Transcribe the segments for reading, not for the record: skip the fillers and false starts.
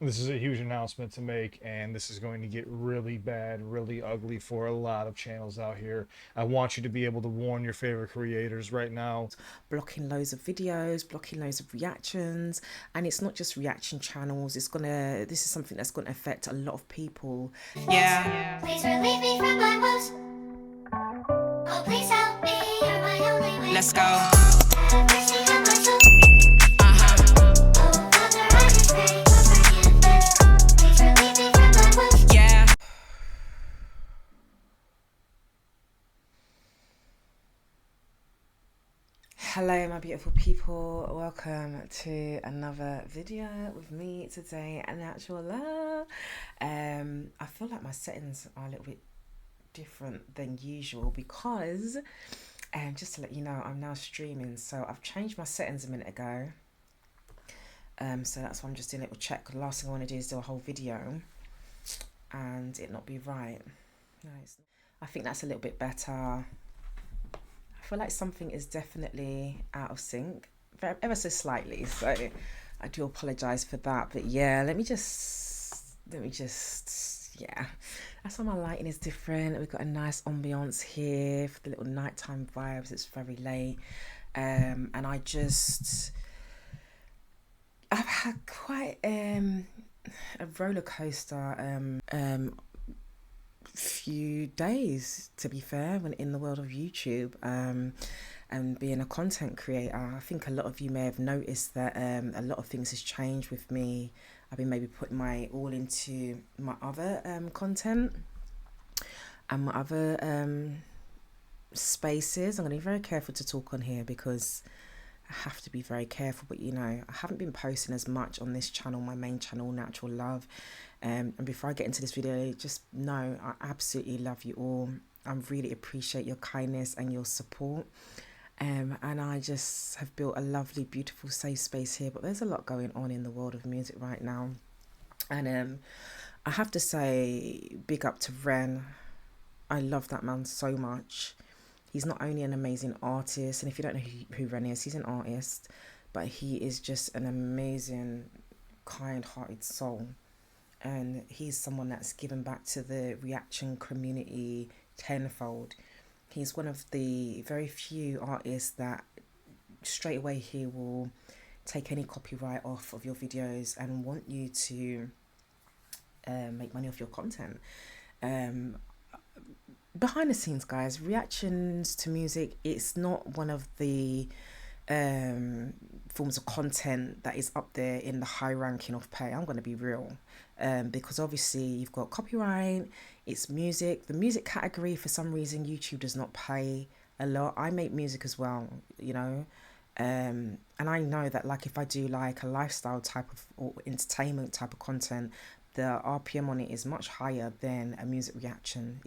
This is a huge announcement to make, and this is going to get really bad, really ugly for a lot of channels out here. I want you to be able to warn your favorite creators right now. Blocking loads of videos, blocking loads of reactions, and it's not just reaction channels. This is something that's gonna affect a lot of people. Yeah. Please relieve me from my woes. Oh, please help me. You're my only way. Let's go. Have mercy on my soul. Oh, Father, I just pray for forgiveness. Please relieve me from my woes. Yeah. Hello my beautiful people, welcome to another video with me today, Natural Love. I feel like my settings are a little bit different than usual because just to let you know, I'm now streaming, so I've changed my settings a minute ago. So that's why I'm just doing a little check. The last thing I want to do is do a whole video and it not be right. Nice. I think that's a little bit better. I feel like something is definitely out of sync, ever so slightly. So I do apologize for that. But yeah, let me just, yeah. That's why my lighting is different. We've got a nice ambiance here for the little nighttime vibes. It's very late. And I've had quite a roller coaster few days, to be fair, when in the world of YouTube and being a content creator. I think a lot of you may have noticed that a lot of things has changed with me. I've been maybe putting my all into my other content and my other spaces. I'm going to be very careful to talk on here because I have to be very careful, but you know, I haven't been posting as much on this channel, my main channel, Natural Love. And before I get into this video, just know I absolutely love you all. I really appreciate your kindness and your support. And I just have built a lovely, beautiful, safe space here. But there's a lot going on in the world of music right now. And I have to say, big up to Ren. I love that man so much. He's not only an amazing artist, and if you don't know who Ren is, he's an artist, but he is just an amazing, kind-hearted soul. And he's someone that's given back to the reaction community tenfold. He's one of the very few artists that straight away he will take any copyright off of your videos and want you to make money off your content. Behind the scenes, guys, reactions to music, it's not one of the forms of content that is up there in the high ranking of pay. I'm going to be real, because obviously you've got copyright, it's music. The music category, for some reason, YouTube does not pay a lot. I make music as well, you know, and I know that, like, if I do like a lifestyle type of or entertainment type of content, the RPM on it is much higher than a music reaction.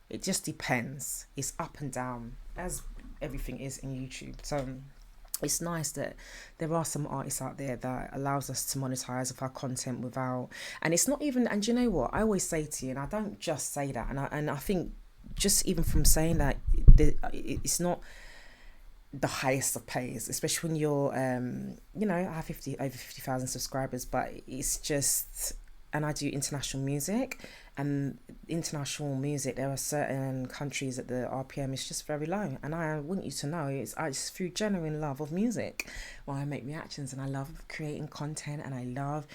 It just depends. It's up and down, as everything is in YouTube. So it's nice that there are some artists out there that allows us to monetize of our content without, and it's not even, and you know what, I always say to you, and I don't just say that, and I think just even from saying that, it's not the highest of pays, especially when you're you know, I have over 50,000 subscribers, but it's just, and I do international music, and international music, there are certain countries that the RPM is just very low, and I want you to know it's through genuine love of music why I make reactions, and I love creating content, and I love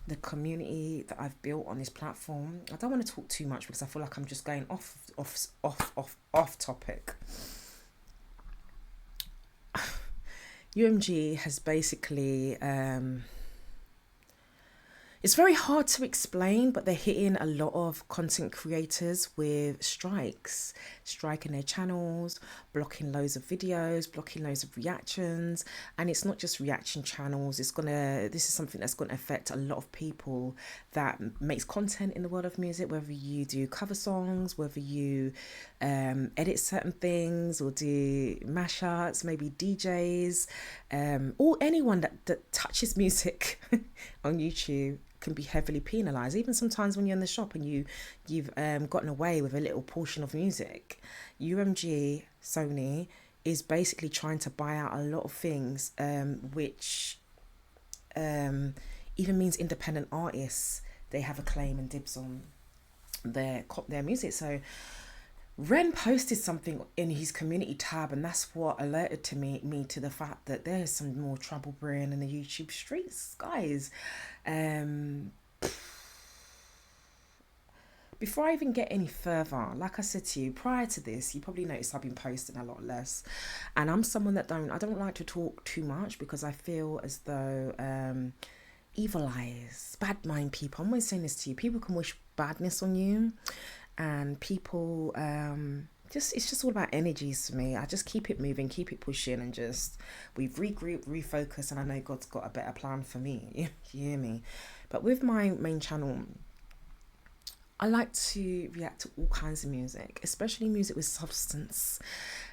the community that I've built on this platform. I don't want to talk too much because I feel like I'm just going off topic. UMG has basically, it's very hard to explain, but they're hitting a lot of content creators with striking their channels, blocking loads of videos, blocking loads of reactions. And it's not just reaction channels. This is something that's gonna affect a lot of people that makes content in the world of music, whether you do cover songs, whether you edit certain things or do mashups, maybe DJs, or anyone that touches music on YouTube can be heavily penalized. Even sometimes when you're in the shop and you've gotten away with a little portion of music, UMG Sony is basically trying to buy out a lot of things, which even means independent artists, they have a claim and dibs on their music. So Ren posted something in his community tab, and that's what alerted to me to the fact that there's some more trouble brewing in the YouTube streets, guys. Um, Before I even get any further, like I said to you prior to this, you probably noticed I've been posting a lot less, and I'm someone that I don't like to talk too much because I feel as though evil eyes, bad mind people. I'm always saying this to you. People can wish badness on you, and people just it's just all about energies for me. I just keep it moving, keep it pushing, and just we've regrouped, refocused, and I know God's got a better plan for me. You hear me? But with my main channel, I like to react to all kinds of music, especially music with substance.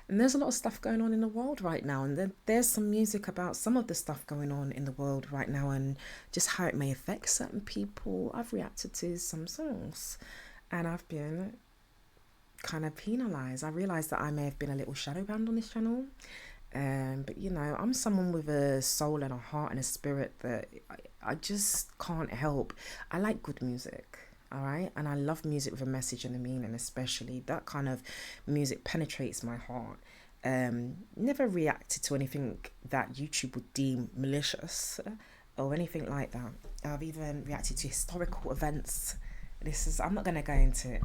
And there's a lot of stuff going on in the world right now, and there's some music about some of the stuff going on in the world right now and just how it may affect certain people. I've reacted to some songs and I've been kind of penalized. I realized that I may have been a little shadow banned on this channel. But you know, I'm someone with a soul and a heart and a spirit that I just can't help. I like good music. All right, and I love music with a message and a meaning, especially that kind of music penetrates my heart. Never reacted to anything that YouTube would deem malicious or anything like that. I've even reacted to historical events. I'm not gonna go into it,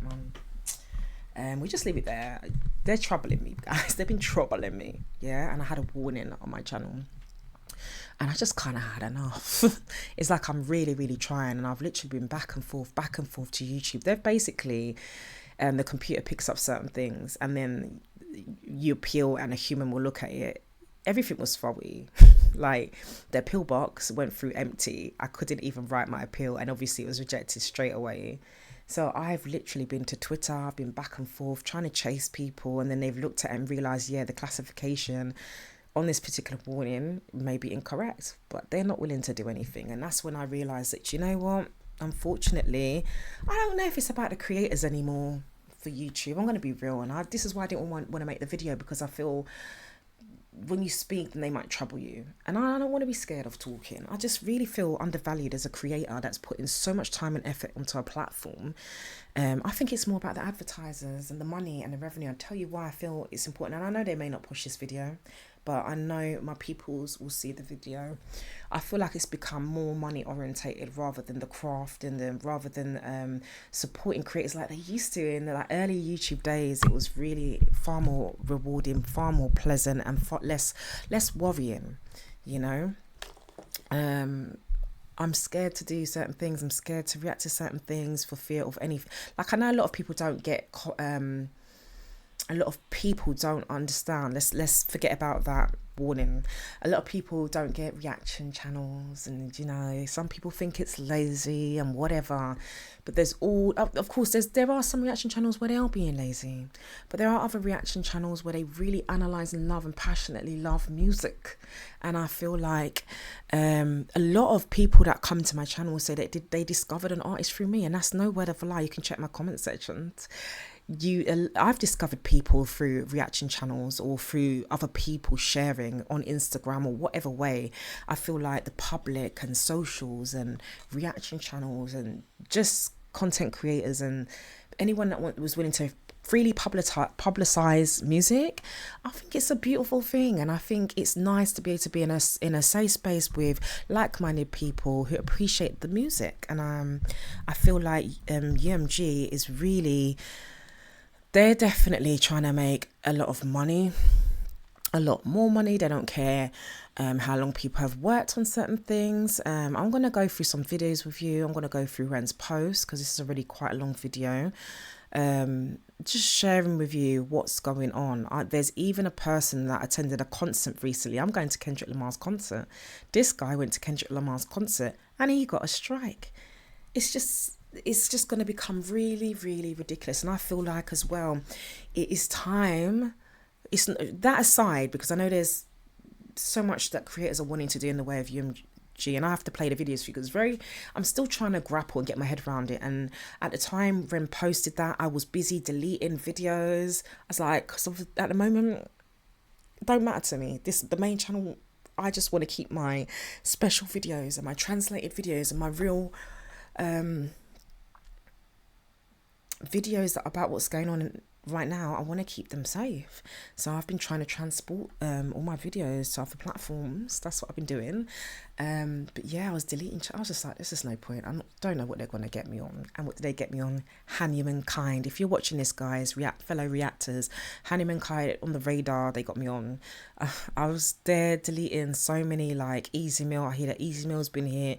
man. We just leave it there. They're troubling me, guys. They've been troubling me, yeah. And I had a warning on my channel. And I just kind of had enough. It's like I'm really, really trying. And I've literally been back and forth to YouTube. They've basically, the computer picks up certain things and then you appeal and a human will look at it. Everything was foggy. Like the appeal box went through empty. I couldn't even write my appeal. And obviously it was rejected straight away. So I've literally been to Twitter. I've been back and forth trying to chase people. And then they've looked at it and realised, yeah, the classification on this particular warning may be incorrect, but they're not willing to do anything. And that's when I realised that, you know what, unfortunately, I don't know if it's about the creators anymore for YouTube. I'm going to be real. And this is why I didn't want to make the video, because I feel when you speak, then they might trouble you. And I don't want to be scared of talking. I just really feel undervalued as a creator that's putting so much time and effort onto a platform. I think it's more about the advertisers and the money and the revenue. I'll tell you why I feel it's important. And I know they may not push this video, but I know my peoples will see the video. I feel like it's become more money orientated rather than the craft and rather than supporting creators like they used to in the like early YouTube days. It was really far more rewarding, far more pleasant, and far less worrying. You know, I'm scared to do certain things. I'm scared to react to certain things for fear of anything. Like I know a lot of people don't get. A lot of people don't understand. Let's forget about that warning. A lot of people don't get reaction channels, and you know, some people think it's lazy and whatever. But there's of course, there are some reaction channels where they are being lazy, but there are other reaction channels where they really analyze and love and passionately love music. And I feel like a lot of people that come to my channel say that they discovered an artist through me, and that's no word of a lie. You can check my comment sections. I've discovered people through reaction channels or through other people sharing on Instagram or whatever way. I feel like the public and socials and reaction channels and just content creators and anyone that was willing to freely publicize music, I think it's a beautiful thing. And I think it's nice to be able to be in a safe space with like-minded people who appreciate the music. And I feel like UMG is really, they're definitely trying to make a lot of money, a lot more money. They don't care how long people have worked on certain things. I'm going to go through some videos with you. I'm going to go through Ren's post because this is already quite a long video. Just sharing with you what's going on. There's even a person that attended a concert recently. I'm going to Kendrick Lamar's concert. This guy went to Kendrick Lamar's concert and he got a strike. It's just going to become really, really ridiculous. And I feel like as well, it is time. It's that aside, because I know there's so much that creators are wanting to do in the way of UMG, and I have to play the videos for you because I'm still trying to grapple and get my head around it. And at the time Ren posted that, I was busy deleting videos. I was like, at the moment, it don't matter to me. The main channel, I just want to keep my special videos and my translated videos and my real videos that about what's going on right now. I want to keep them safe, so I've been trying to transport all my videos to other platforms. That's what I've been doing. But yeah, I was deleting. I was just like, this is no point. Don't know what they're going to get me on. And what did they get me on? Humankind. If you're watching this, guys, fellow reactors, Humankind on the radar. They got me on. I was there deleting so many, like Easy Meal. I hear that Easy Meal's been here.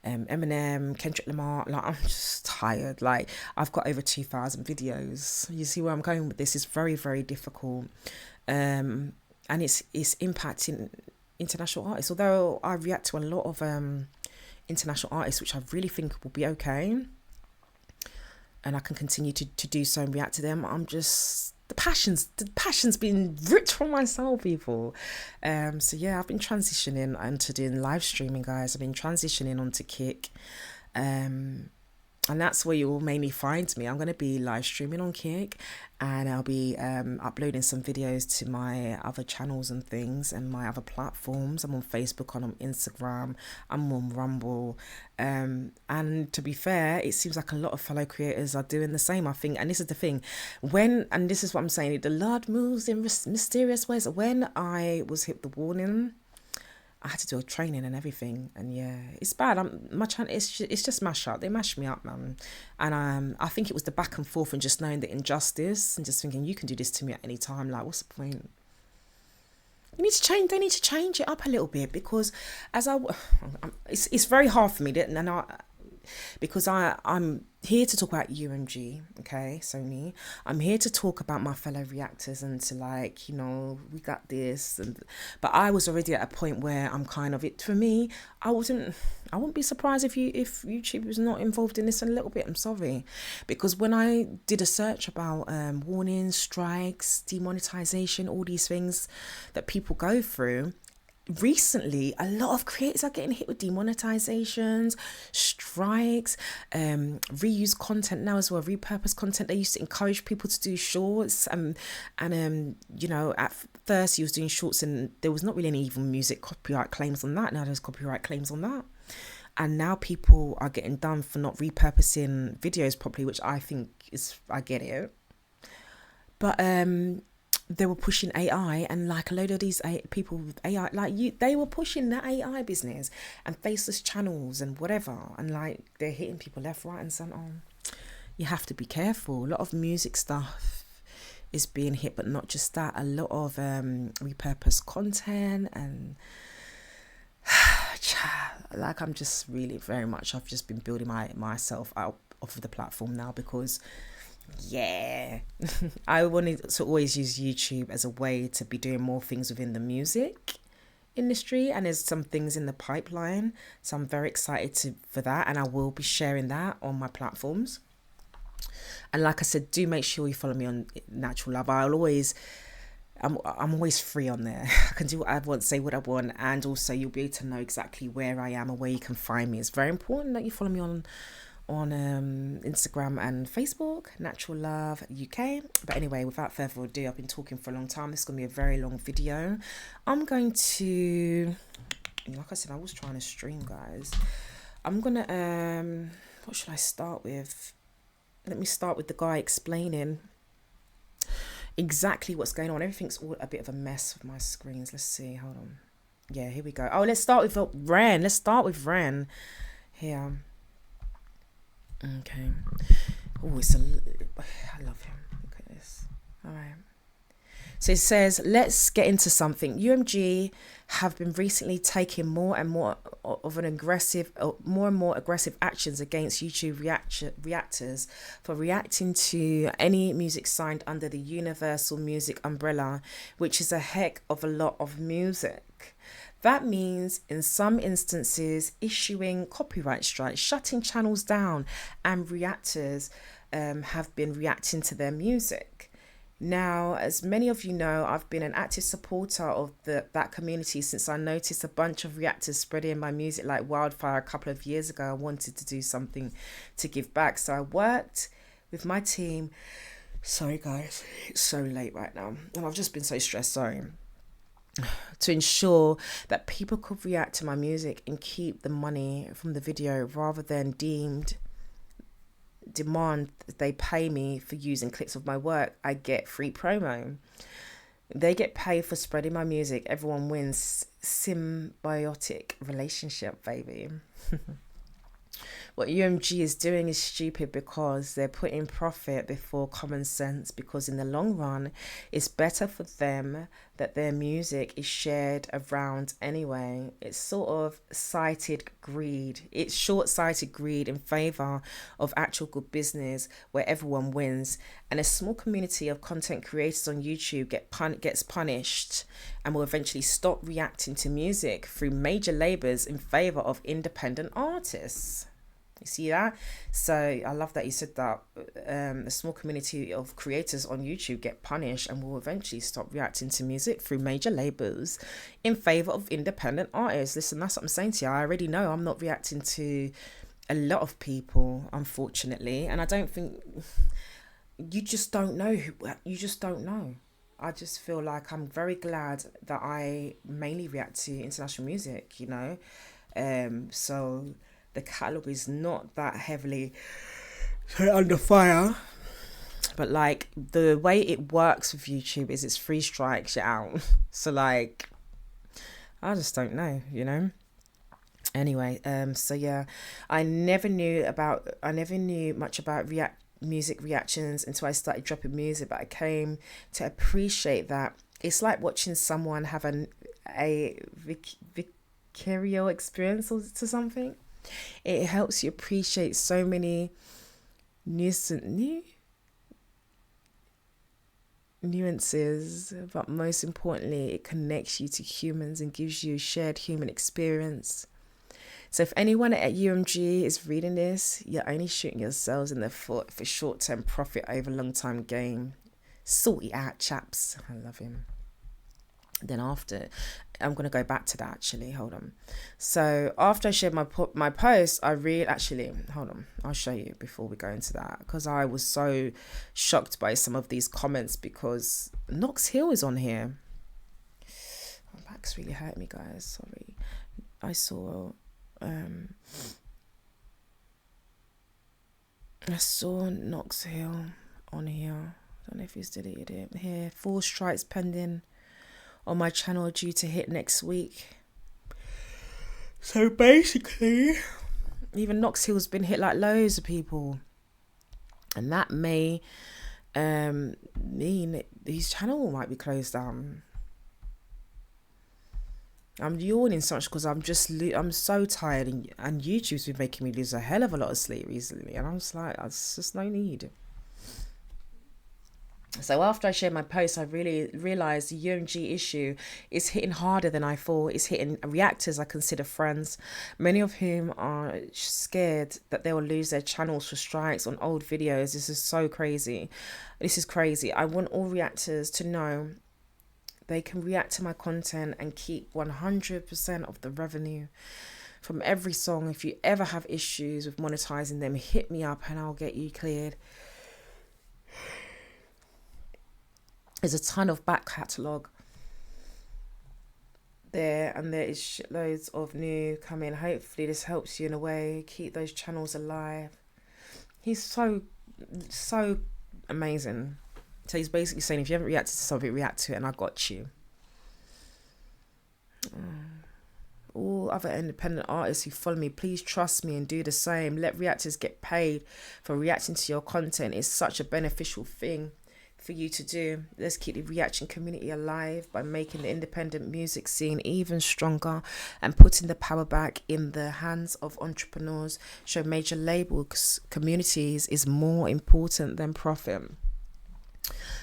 Eminem, Kendrick Lamar. Like, I'm just tired. Like, I've got over 2,000 videos. You see where I'm going with this? It's very, very difficult, and it's impacting international artists. Although I react to a lot of international artists, which I really think will be okay, and I can continue to do so and react to them. I'm just the passion's been ripped from my soul, people. So yeah, I've been transitioning into doing live streaming, guys. I've been transitioning onto Kick, and that's where you'll mainly find me. I'm going to be live streaming on Kick, and I'll be uploading some videos to my other channels and things and my other platforms. I'm on Facebook, I'm on Instagram, I'm on Rumble. And to be fair, it seems like a lot of fellow creators are doing the same, I think. And this is the thing, and this is what I'm saying, the Lord moves in mysterious ways. When I was hit the warning, I had to do a training and everything, and yeah, it's bad. My channel, it's just mashed up. They mashed me up, man. And I think it was the back and forth and just knowing the injustice and just thinking, you can do this to me at any time. Like, what's the point? You need to change. They need to change it up a little bit, because it's very hard for me, because I'm here to talk about UMG, okay, Sony. I'm here to talk about my fellow reactors and to, like, you know, we got this. But I was already at a point where I'm kind of, it for me, I wouldn't be surprised if YouTube was not involved in this a little bit. I'm sorry, because when I did a search about warnings, strikes, demonetization, all these things that people go through, recently a lot of creators are getting hit with demonetizations, strikes, reuse content now as well, repurpose content. They used to encourage people to do shorts, and you know, at first he was doing shorts and there was not really any even music copyright claims on that. Now there's copyright claims on that, and now people are getting done for not repurposing videos properly, which I think I get it. But they were pushing AI, and like a load of these people with AI, they were pushing the AI business and faceless channels and whatever, and like they're hitting people left, right, and centre. You have to be careful. A lot of music stuff is being hit, but not just that. A lot of repurposed content, and like, I'm just really very much. I've just been building myself out off of the platform now, because yeah, I wanted to always use YouTube as a way to be doing more things within the music industry, and there's some things in the pipeline, so I'm very excited for that, and I will be sharing that on my platforms. And like I said, do make sure you follow me on Natural Love. I'm always free on there. I can do what I want, say what I want, and also you'll be able to know exactly where I am and where you can find me. It's very important that you follow me on Instagram and Facebook, Natural Love UK. But anyway, without further ado, I've been talking for a long time. This is going to be a very long video. I'm going to, like I said, I was trying to stream, guys. I'm going to, what should I start with? Let me start with the guy explaining exactly what's going on. Everything's all a bit of a mess with my screens. Let's see, hold on. Yeah, here we go. Oh, let's start with Ren. Let's start with Ren here. Okay. Oh, I love him. Look at this. All right. So it says, let's get into something. UMG have been recently taking more and more aggressive actions against YouTube reactors for reacting to any music signed under the Universal Music umbrella, which is a heck of a lot of music. That means, in some instances, issuing copyright strikes, shutting channels down, and reactors have been reacting to their music. Now, as many of you know, I've been an active supporter of that community since I noticed a bunch of reactors spreading my music like wildfire a couple of years ago. I wanted to do something to give back, so I worked with my team. Sorry, guys, it's so late right now, and I've just been so stressed. Sorry. to ensure that people could react to my music and keep the money from the video rather than demand they pay me for using clips of my work. I get free promo. They get paid for spreading my music. Everyone wins. Symbiotic relationship, baby. What UMG is doing is stupid because they're putting profit before common sense, because in the long run it's better for them that their music is shared around anyway. It's sort of sighted greed. It's short-sighted greed in favor of actual good business where everyone wins, and a small community of content creators on YouTube gets punished and will eventually stop reacting to music through major labels in favor of independent artists. You see that? So I love that you said that. A small community of creators on YouTube get punished and will eventually stop reacting to music through major labels in favor of independent artists. Listen, that's what I'm saying to you. I already know I'm not reacting to a lot of people, unfortunately, and I don't think you just don't know you just don't know. I just feel like I'm very glad that I mainly react to international music, you know. So the catalogue is not that heavily under fire. But like the way it works with YouTube is it's free strikes you out. So like I just don't know, you know. Anyway, so yeah, I never knew much about music reactions until I started dropping music, but I came to appreciate that it's like watching someone have a vicarious experience to something. It helps you appreciate so many nuances, but most importantly, it connects you to humans and gives you a shared human experience. So if anyone at UMG is reading this, you're only shooting yourselves in the foot for short-term profit over long-term gain. Sort it out, chaps. I love him. Then after, I'm going to go back to that actually. Hold on. So after I shared my post, hold on. I'll show you before we go into that, because I was so shocked by some of these comments, because Knox Hill is on here. My back's really hurting me, guys. Sorry. I saw Knox Hill on here. I don't know if he's deleted it. Here, 4 strikes pending on my channel due to hit next week. So basically, even Knox Hill's been hit like loads of people, and that may mean his channel might be closed down. I'm yawning so much because I'm so tired, and YouTube's been making me lose a hell of a lot of sleep recently, and I'm just like, there's just no need. So after I shared my post, I really realised the UMG issue is hitting harder than I thought. It's hitting reactors I consider friends, many of whom are scared that they will lose their channels for strikes on old videos. This is so crazy. This is crazy. I want all reactors to know they can react to my content and keep 100% of the revenue from every song. If you ever have issues with monetizing them, hit me up and I'll get you cleared. There's a ton of back catalogue there, and there is shitloads of new coming. Hopefully this helps you in a way. Keep those channels alive. He's so amazing. So he's basically saying, if you haven't reacted to something, react to it, and I got you. All other independent artists who follow me, please trust me and do the same. Let reactors get paid for reacting to your content. It's such a beneficial thing for you to do. Let's keep the reaction community alive by making the independent music scene even stronger and putting the power back in the hands of entrepreneurs. Show major labels communities is more important than profit.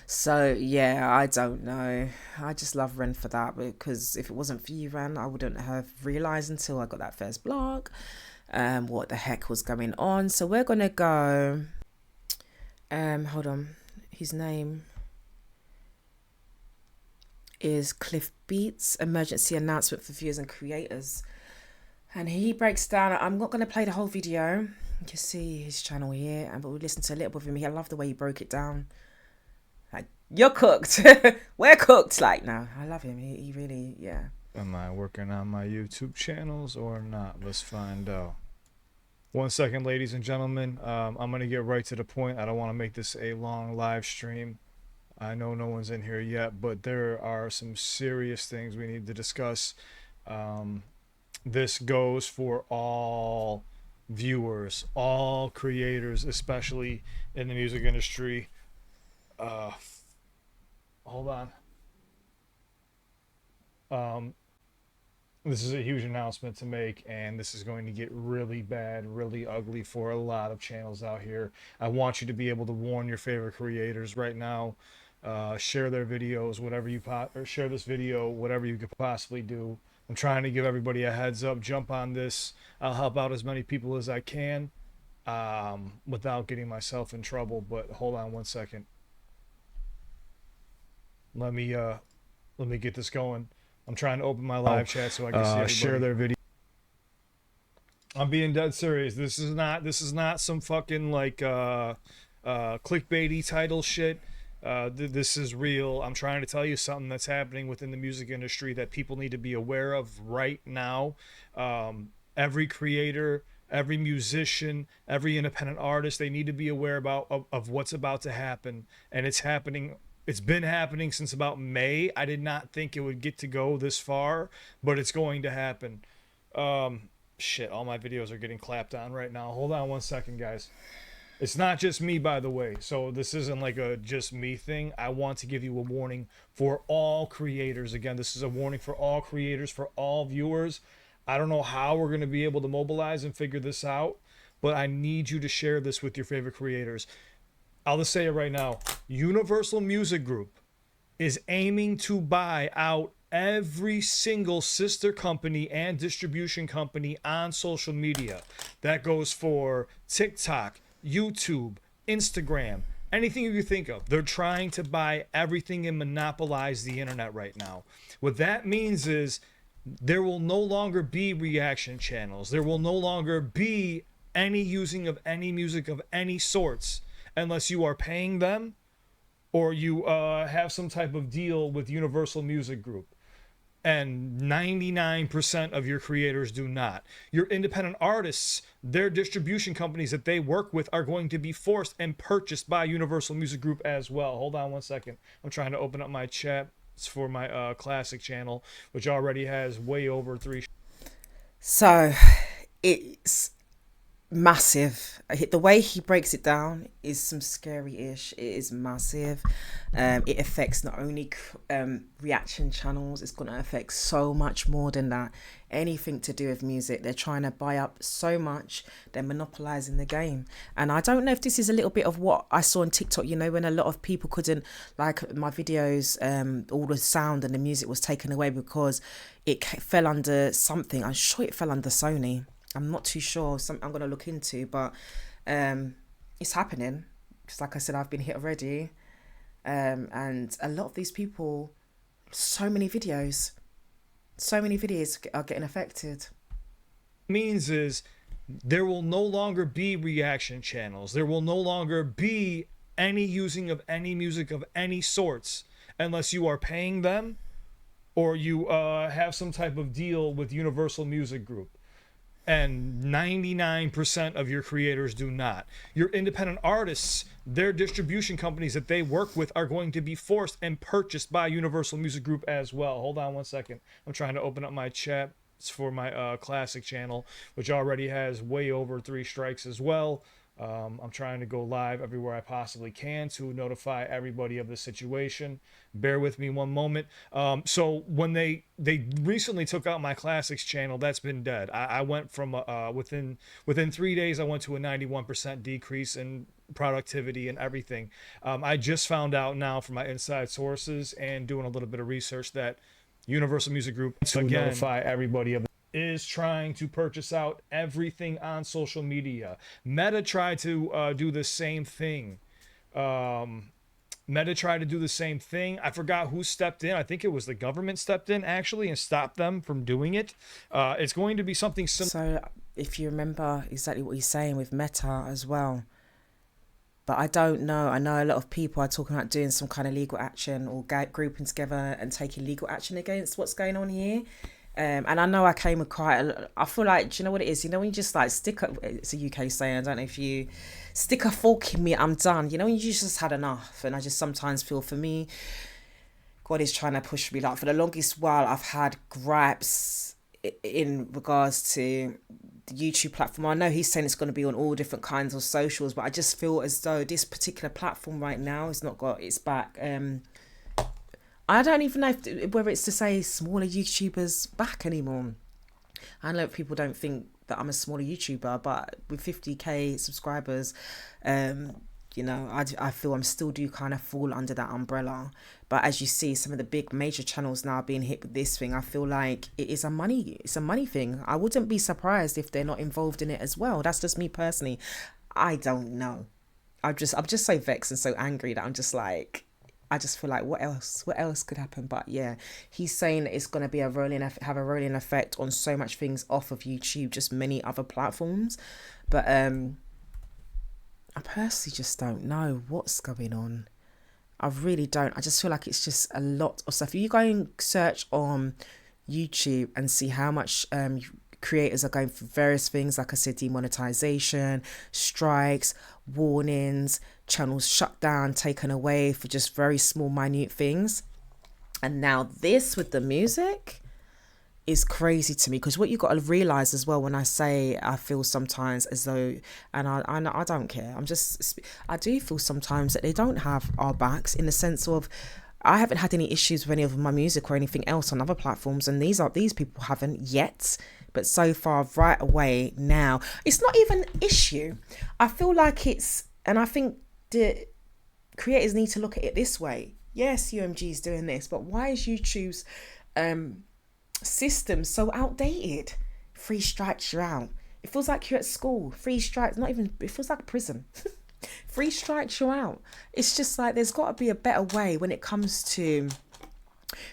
So yeah, I don't know. I just love Ren for that, because if it wasn't for you, Ren, I wouldn't have realised until I got that first blog what the heck was going on. So we're gonna go hold on. His name is Cliff Beats, emergency announcement for viewers and creators. And he breaks down, I'm not going to play the whole video. You can see his channel here, but we'll listen to a little bit of him. I love the way he broke it down. Like You're cooked. We're cooked. Like, no, I love him. He really, yeah. Am I working on my YouTube channels or not? Let's find out. 1 second, ladies and gentlemen. I'm going to get right to the point. I don't want to make this a long live stream. I know no one's in here yet, but there are some serious things we need to discuss. Um, this goes for all viewers, all creators, especially in the music industry. Uh, Hold on. Um, this is a huge announcement to make, and this is going to get really bad, really ugly for a lot of channels out here. I want you to be able to warn your favorite creators right now. Share their videos, whatever or share this video, whatever you could possibly do. I'm trying to give everybody a heads up. Jump on this. I'll help out as many people as I can, without getting myself in trouble. But hold on 1 second. Let me get this going. I'm trying to open my live chat so I can see everybody. Share their video. I'm being dead serious. This is not some fucking like clickbaity title shit. This is real. I'm trying to tell you something that's happening within the music industry that people need to be aware of right now. Every creator, every musician, every independent artist, they need to be aware of what's about to happen, and it's happening. It's been happening since about May. I did not think it would get to go this far, but it's going to happen. Shit, all my videos are getting clapped on right now. Hold on 1 second, guys. It's not just me, by the way. So this isn't like a just me thing. I want to give you a warning for all creators. Again, this is a warning for all creators, for all viewers. I don't know how we're going to be able to mobilize and figure this out, but I need you to share this with your favorite creators. I'll just say it right now. Universal Music Group is aiming to buy out every single sister company and distribution company on social media. That goes for TikTok, YouTube, Instagram, anything you can think of. They're trying to buy everything and monopolize the internet right now. What that means is there will no longer be reaction channels. There will no longer be any using of any music of any sorts unless you are paying them or you have some type of deal with Universal Music Group. And 99% of your creators do not. Your independent artists, their distribution companies that they work with are going to be forced and purchased by Universal Music Group as well. Hold on 1 second. I'm trying to open up my chat. It's for my classic channel, which already has way over 3. So it's massive. The way he breaks it down is some scary-ish. It is massive. It affects not only reaction channels, it's going to affect so much more than that. Anything to do with music, they're trying to buy up so much, they're monopolizing the game. And I don't know if this is a little bit of what I saw on TikTok, you know, when a lot of people couldn't, like my videos, all the sound and the music was taken away because it fell under something. I'm sure it fell under Sony. I'm not too sure. Something I'm going to look into, but it's happening. Because like I said, I've been hit already. And a lot of these people, so many videos are getting affected. Means is there will no longer be reaction channels. There will no longer be any using of any music of any sorts unless you are paying them or you have some type of deal with Universal Music Group. And 99% of your creators do not. Your independent artists, their distribution companies that they work with are going to be forced and purchased by Universal Music Group as well. Hold on 1 second. I'm trying to open up my chat. It's for my classic channel, which already has way over 3 strikes as well. I'm trying to go live everywhere I possibly can to notify everybody of the situation. Bear with me one moment. So when they recently took out my classics channel, that's been dead. I went from within 3 days, I went to a 91% decrease in productivity and everything. I just found out now from my inside sources and doing a little bit of research that Universal Music Group to again notify everybody of is trying to purchase out everything on social media. Meta tried to do the same thing. Meta tried to do the same thing. I forgot who stepped in. I think it was the government stepped in actually and stopped them from doing it. It's going to be something similar. So if you remember exactly what he's saying with Meta as well, But I don't know. I know a lot of people are talking about doing some kind of legal action or grouping together and taking legal action against what's going on here. And I know I came with quite I feel like, do you know what it is? You know, when you just like it's a UK saying, I don't know if you stick a fork in me, I'm done. You know, when you just had enough. And I just sometimes feel, for me, God is trying to push me. Like, for the longest while, I've had gripes in regards to the YouTube platform. I know he's saying it's going to be on all different kinds of socials, but I just feel as though this particular platform right now has not got its back. I don't even know whether it's to say smaller YouTubers back anymore. I know people don't think that I'm a smaller YouTuber, but with 50k subscribers, you know, I feel I'm still do kind of fall under that umbrella. But as you see, some of the big major channels now being hit with this thing, I feel like it's a money thing. I wouldn't be surprised if they're not involved in it as well. That's just me personally. I don't know. I'm just so vexed and so angry that I'm just like, I just feel like what else could happen? But yeah, he's saying that it's going to be have a rolling effect on so much things off of YouTube, just many other platforms. But I personally just don't know what's going on. I really don't. I just feel like it's just a lot of stuff. You go and search on YouTube and see how much creators are going for various things, like I said, demonetization, strikes, warnings, channels shut down, taken away for just very small, minute things. And now this with the music is crazy to me, because what you got to realize as well, when I say I feel sometimes as though, and I don't care, I do feel sometimes that they don't have our backs, in the sense of, I haven't had any issues with any of my music or anything else on other platforms, and these people haven't yet. But so far, right away now, it's not even an issue. I feel like and I think the creators need to look at it this way. Yes, UMG is doing this, but why is YouTube's system so outdated? 3 strikes, you're out. It feels like you're at school. 3 strikes, it feels like a prison. 3 strikes, you're out. It's just like, there's got to be a better way when it comes to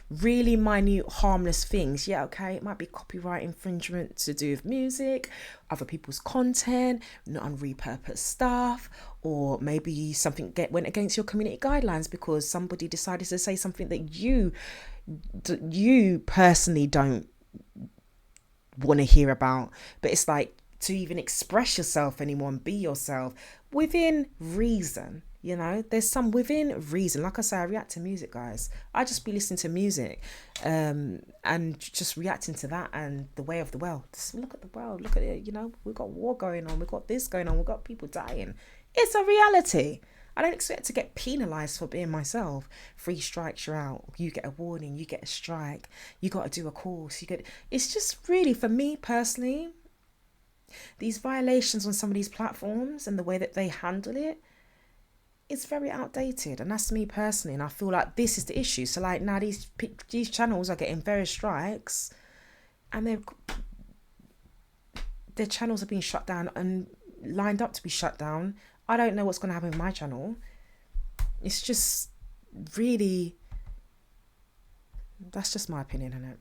really minute, harmless things. Yeah, okay, it might be copyright infringement to do with music, other people's content, not on repurposed stuff, or maybe something went against your community guidelines because somebody decided to say something that you personally don't want to hear about. But it's like, to even express yourself anymore and be yourself within reason. You know, there's some within reason. Like I say, I react to music, guys. I just be listening to music and just reacting to that and the way of the world. Just look at the world. Look at it. You know, we've got war going on. We've got this going on. We've got people dying. It's a reality. I don't expect to get penalised for being myself. 3 strikes, you're out. You get a warning. You get a strike. You got to do a course. It's just really, for me personally, these violations on some of these platforms and the way that they handle it, it's very outdated, and that's me personally. And I feel like this is the issue. So like now these channels are getting various strikes, and their channels are being shut down and lined up to be shut down. I don't know what's going to happen with my channel. It's just really, that's just my opinion on it.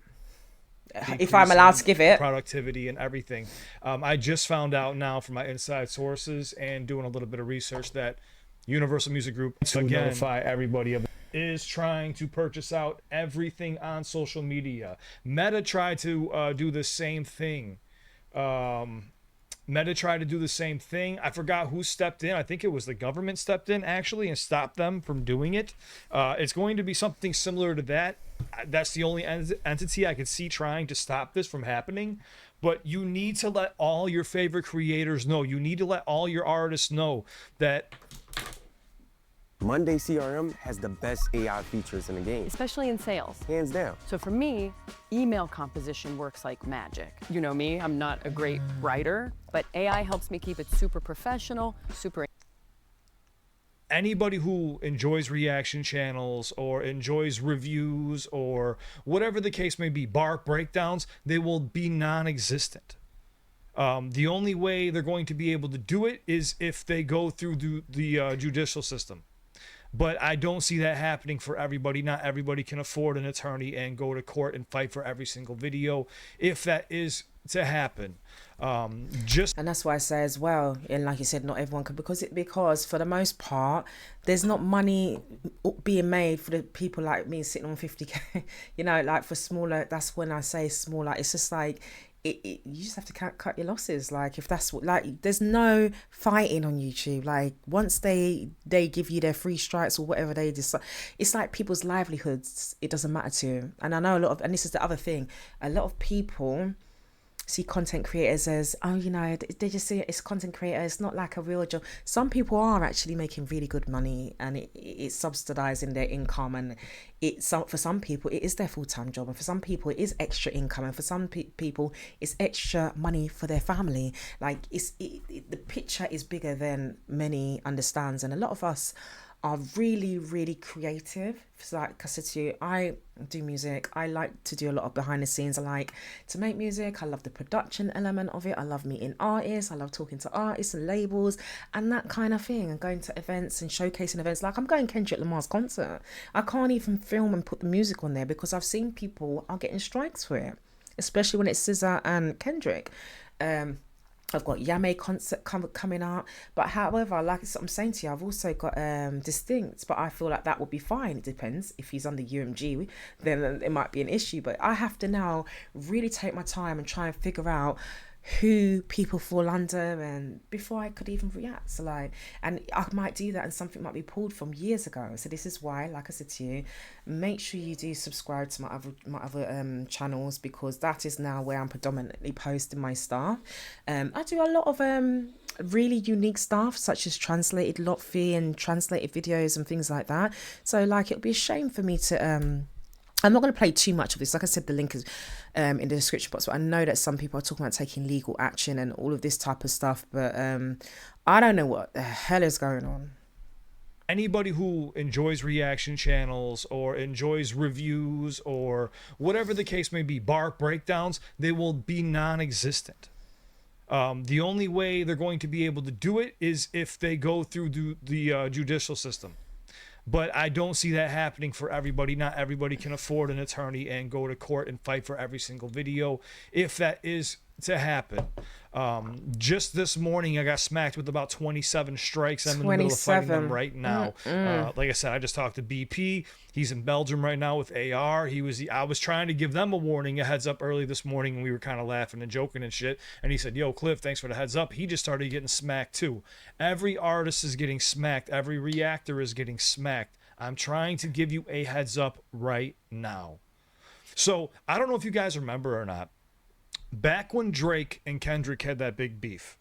If I'm allowed to give it. Productivity and everything. I just found out now from my inside sources and doing a little bit of research that Universal Music Group, to notify everybody of it, is trying to purchase out everything on social media. Meta tried to do the same thing. I forgot who stepped in. I think it was the government stepped in actually and stopped them from doing it. It's going to be something similar to that. That's the only entity I could see trying to stop this from happening. But you need to let all your favorite creators know. You need to let all your artists know that Monday CRM has the best AI features in the game. Especially in sales. Hands down. So for me, email composition works like magic. You know me, I'm not a great writer, but AI helps me keep it super professional, super... Anybody who enjoys reaction channels or enjoys reviews or whatever the case may be, breakdowns, they will be non-existent. The only way they're going to be able to do it is if they go through the judicial system. But I don't see that happening for everybody. Not everybody can afford an attorney and go to court and fight for every single video. If that is to happen. Just And that's why I say as well, and like you said, not everyone can, because for the most part, there's not money being made for the people like me sitting on 50k. You know, like for smaller. That's when I say smaller. It's just like you just have to cut your losses. Like if that's what, like, there's no fighting on YouTube. Like once they give you their free strikes or whatever they decide, it's like people's livelihoods. It doesn't matter to them. And I know a lot of, and this is the other thing, a lot of people see content creators as, oh, you know, they just see it as content creator. It's not like a real job. Some people are actually making really good money, and it's subsidizing their income, and for some people it is their full-time job, and for some people it is extra income, and for some people it's extra money for their family. Like the picture is bigger than many understands, and a lot of us are really, really creative. So like I said to you, I do music. I like to do a lot of behind the scenes. I like to make music. I love the production element of it. I love meeting artists. I love talking to artists and labels and that kind of thing, and going to events and showcasing events. Like I'm going Kendrick Lamar's concert. I can't even film and put the music on there because I've seen people are getting strikes for it, especially when it's SZA and Kendrick. I've got Yame concert coming out, but however, like I'm saying to you, I've also got Distinct, but I feel like that would be fine. It depends. If he's under UMG, then it might be an issue, but I have to now really take my time and try and figure out who people fall under, and before I could even react. So like, and I might do that and something might be pulled from years ago. So this is why, like I said to you, make sure you do subscribe to my other channels, because that is now where I'm predominantly posting my stuff. I do a lot of really unique stuff, such as translated lot fee and translated videos and things like that. So like, it would be a shame for me to I'm not going to play too much of this. Like I said, the link is in the description box. But I know that some people are talking about taking legal action and all of this type of stuff. But I don't know what the hell is going on. Anybody who enjoys reaction channels or enjoys reviews or whatever the case may be, bar breakdowns, they will be non-existent. The only way they're going to be able to do it is if they go through the judicial system. But I don't see that happening for everybody. Not everybody can afford an attorney and go to court and fight for every single video. If that is to happen. Just this morning, I got smacked with about 27 strikes. I'm in the middle of fighting them right now. Like I said, I just talked to BP. He's in Belgium right now with AR. I was trying to give them a warning, a heads up early this morning, and we were kind of laughing and joking and shit. And he said, yo, Cliff, thanks for the heads up. He just started getting smacked too. Every artist is getting smacked. Every reactor is getting smacked. I'm trying to give you a heads up right now. So I don't know if you guys remember or not. Back when Drake and Kendrick had that big beef,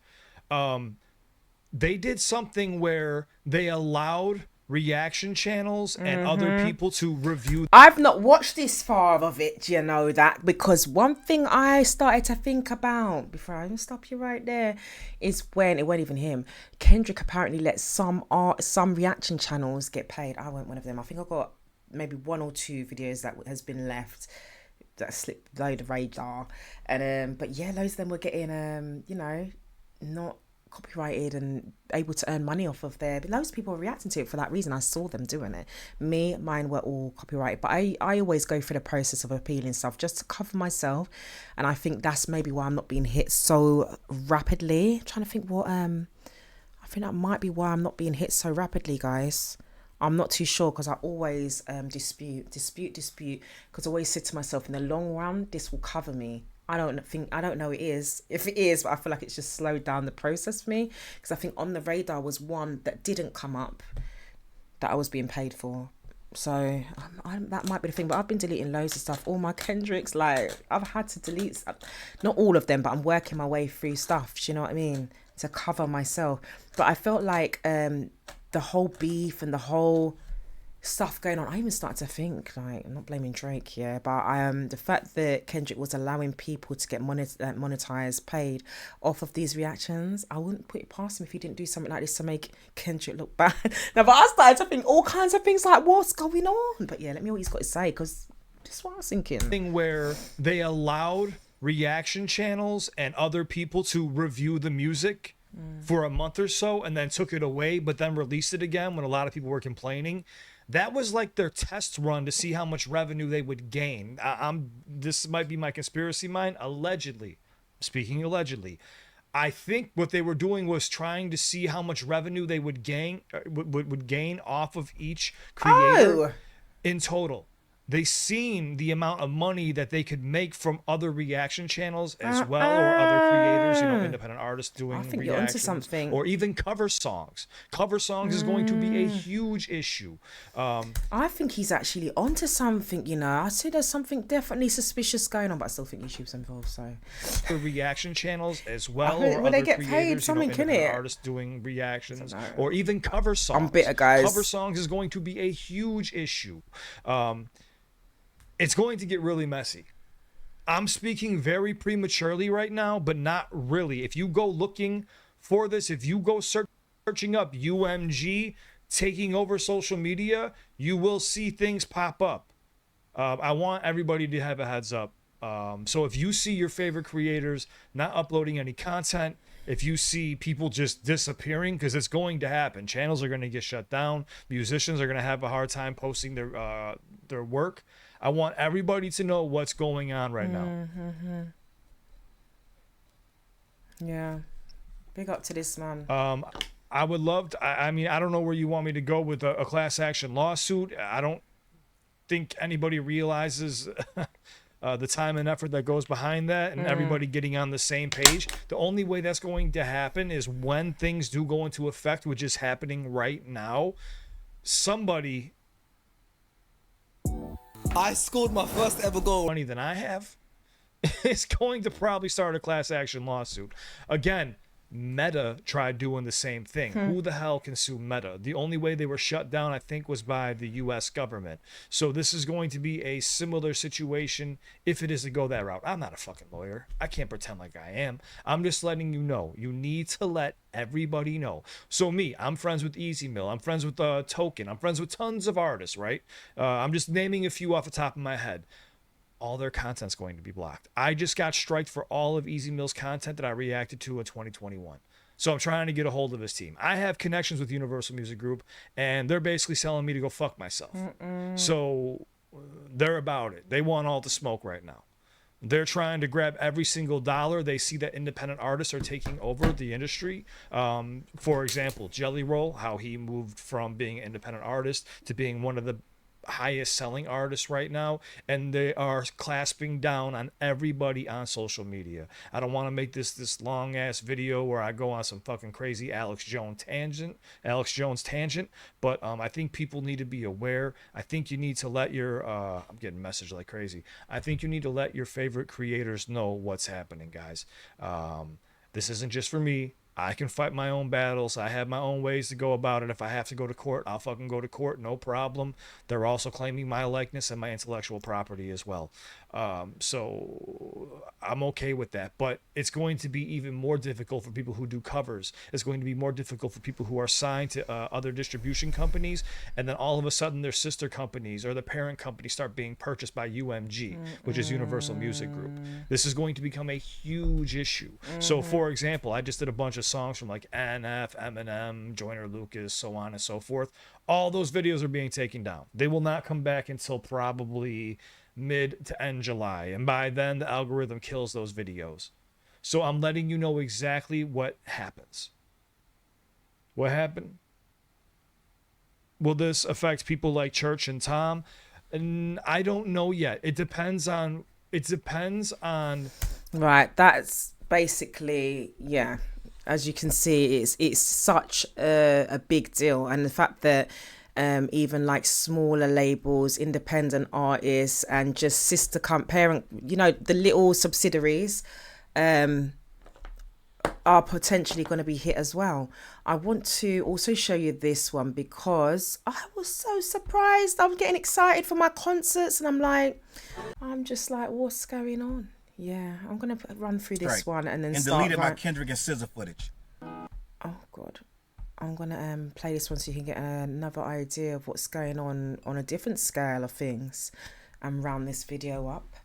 they did something where they allowed reaction channels and other people to review. I've not watched this far of it, you know that, because one thing I started to think about, before I even stop you right there, is when, it wasn't even him, Kendrick apparently let some reaction channels get paid. I weren't one of them. I think I got maybe 1 or 2 videos that has been left that slipped below the radar, and but yeah, loads of them were getting you know, not copyrighted and able to earn money off of there. But loads of people were reacting to it for that reason. I saw them doing it. Mine were all copyrighted, but I always go through the process of appealing stuff just to cover myself, and I think that's maybe why I'm not being hit so rapidly. I'm trying to think what I think that might be why I'm not being hit so rapidly, guys. I'm not too sure, because I always dispute, because I always say to myself, in the long run, this will cover me. I don't know if it is, but I feel like it's just slowed down the process for me, because I think On the Radar was one that didn't come up that I was being paid for. So that might be the thing, but I've been deleting loads of stuff. All my Kendricks, like, I've had to delete, not all of them, but I'm working my way through stuff, do you know what I mean, to cover myself. But I felt like the whole beef and the whole stuff going on, I even started to think, like, I'm not blaming Drake, yeah, but the fact that Kendrick was allowing people to get monetized, paid off of these reactions, I wouldn't put it past him if he didn't do something like this to make Kendrick look bad. Now, but I started to think all kinds of things, like, what's going on? But yeah, let me hear what he's got to say, because this is what I was thinking. Thing where they allowed reaction channels and other people to review the music for a month or so, and then took it away, but then released it again when a lot of people were complaining. That was like their test run to see how much revenue they would gain. This might be my conspiracy mind. Allegedly, speaking allegedly, I think what they were doing was trying to see how much revenue they would gain would gain off of each creator in total. They seen the amount of money that they could make from other reaction channels as well, or other creators, you know, independent artists doing I think reactions, you're onto something. or even cover songs. Cover songs is going to be a huge issue. I think he's actually onto something, you know. I see there's something definitely suspicious going on, but I still think YouTube's involved, so. For reaction channels as well, Will or other they get creators, paid you know, something, independent innit? artists doing reactions, or even cover songs. I'm bitter, guys. Cover songs is going to be a huge issue. It's going to get really messy. I'm speaking very prematurely right now, but not really. If you go looking for this, if you go searching up UMG taking over social media, you will see things pop up. I want everybody to have a heads up. So if you see your favorite creators not uploading any content, if you see people just disappearing, because it's going to happen, channels are going to get shut down, musicians are going to have a hard time posting their work. I want everybody to know what's going on right now. Yeah. Big up to this man. I would love to, I mean, I don't know where you want me to go with a class action lawsuit. I don't think anybody realizes the time and effort that goes behind that, and everybody getting on the same page. The only way that's going to happen is when things do go into effect, which is happening right now. Somebody, I scored my first ever goal. Money than I have, is going to probably start a class action lawsuit. Again, Meta tried doing the same thing. Who the hell can sue Meta? The only way they were shut down, I think, was by the US government. So this is going to be a similar situation if it is to go that route. I'm not a fucking lawyer. I can't pretend like I am. I'm just letting you know. You need to let everybody know. So me, I'm friends with Easy Mill. I'm friends with Token. I'm friends with tons of artists, right? I'm just naming a few off the top of my head. All their content's going to be blocked. I just got striked for all of Easy Mill's content that I reacted to in 2021. So I'm trying to get a hold of his team. I have connections with Universal Music Group, and they're basically telling me to go fuck myself. So they're about it. They want all the smoke right now. They're trying to grab every single dollar. They see that independent artists are taking over the industry. For example, Jelly Roll, how he moved from being an independent artist to being one of the highest selling artists right now, and they are clasping down on everybody on social media. I don't want to make this long ass video where I go on some fucking crazy Alex Jones tangent, but I think people need to be aware. I think you need to let your I'm getting messaged like crazy. I think you need to let your favorite creators know what's happening, guys. This isn't just for me. I can fight my own battles. I have my own ways to go about it. If I have to go to court, I'll fucking go to court. No problem. They're also claiming my likeness and my intellectual property as well. So I'm okay with that. But it's going to be even more difficult for people who do covers. It's going to be more difficult for people who are signed to other distribution companies. And then all of a sudden their sister companies or the parent company start being purchased by UMG, which is Universal Music Group. This is going to become a huge issue. So for example, I just did a bunch of songs from like NF, Eminem, Joyner Lucas, so on and so forth. All those videos are being taken down. They will not come back until probably mid to end July, and by then the algorithm kills those videos. So I'm letting you know exactly what happens. What happened? Will this affect people like Church and Tom? And I don't know yet. It depends on Right, that's basically, yeah. As you can see, it's such a big deal, and the fact that even like smaller labels, independent artists, and just sister parent, you know, the little subsidiaries are potentially going to be hit as well. I want to also show you this one because I was so surprised. I'm getting excited for my concerts, and I'm just like, what's going on? Yeah, I'm going to run through this one and then start. Deleted my Kendrick and SZA footage. Oh, God. I'm going to play this one so you can get another idea of what's going on a different scale of things and round this video up.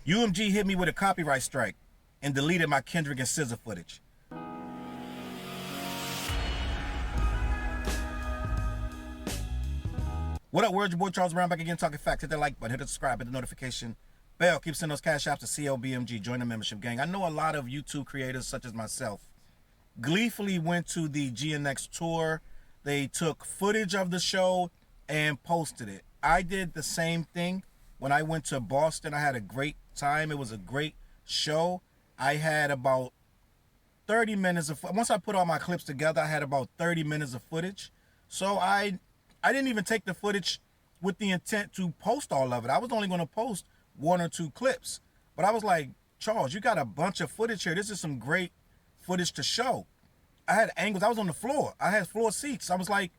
UMG hit me with a copyright strike and deleted my Kendrick and SZA footage. What up, where's your boy Charles Brown back again talking facts. Hit that like button, hit the subscribe, hit the notification Bell, keep sending those cash apps to CLBMG. Join the membership gang. I know a lot of YouTube creators, such as myself, gleefully went to the GNX tour. They took footage of the show and posted it. I did the same thing when I went to Boston. I had a great time. It was a great show. I had about 30 minutes of, once I put all my clips together, I had about 30 minutes of footage. So I didn't even take the footage with the intent to post all of it. I was only going to post 1 or 2 clips. But I was like, Charles, you got a bunch of footage here. This is some great footage to show. I had angles. I was on the floor. I had floor seats. I was like,